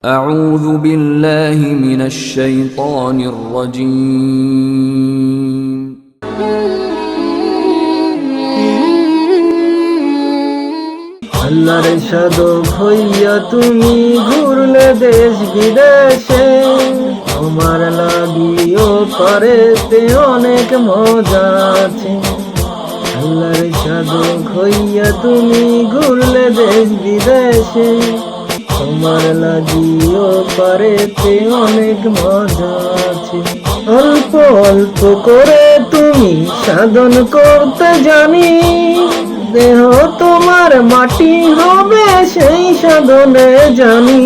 أعوذ بالله من الشيطان الرجيم আল্লাহর সাধক হইয়া তুমি ঘুরলে দেশ বিদেশে, তোমার লাগিও পারেতে অনেক মজা আছে। আল্লাহর সাধক হইয়া তুমি ঘুরলে দেশ বিদেশে, তোমার লাগিও পারেতে অনেক মজা আছে। অল্প অল্প করে তুমি সাধন করতে জানি, দেহ তোমার মাটি হবে সেই সাধনে জানি।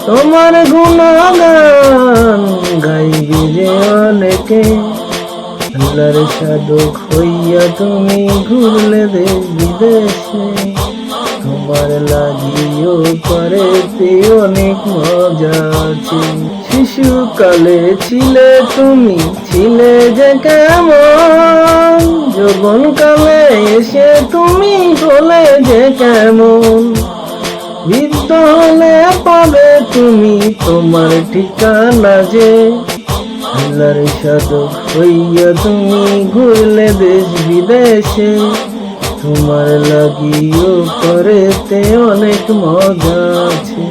তোমার গুণগান গাইবি যে অনেকে, আল্লাহর সাধক হইয়া তুমি ঘুরলে দেশ বিদেশে, তোমার লাগিও পারেতে অনেক মজা আছে। শিশুকালে ছিলে তুমি, ছিলে যে কেমন, যৌবন কালে এসে তুমি হলে যে কেমন। বৃদ্ধ হলে পাবে তুমি তোমার ঠিকানা যে, আল্লাহর সাধক হইয়া তুমি ঘুরলে দেশ বিদেশে, তোমার লাগিও করেতে অনেক মজা আছে।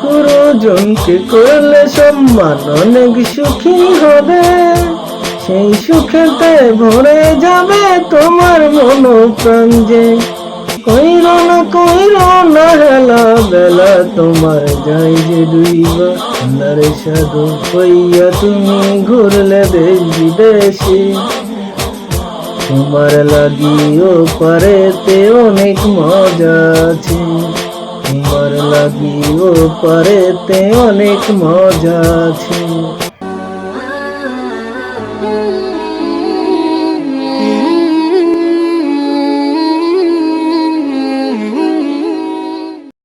গুরুজনকে করলে সম্মান অনেক সুখী হবে, সেই সুখেতে ভরে যাবে তোমার মন প্রাণ যে। কইর না হেলা বেলা তোমার যাই যে ডুইবা, আল্লাহর সাধক হইয়া তুমি ঘুরলে দেশ বিদেশে, তোমার লাগিও পারেতে অনেক মজা আছে। তোমার লাগিও পারেতে অনেক মজা আছে।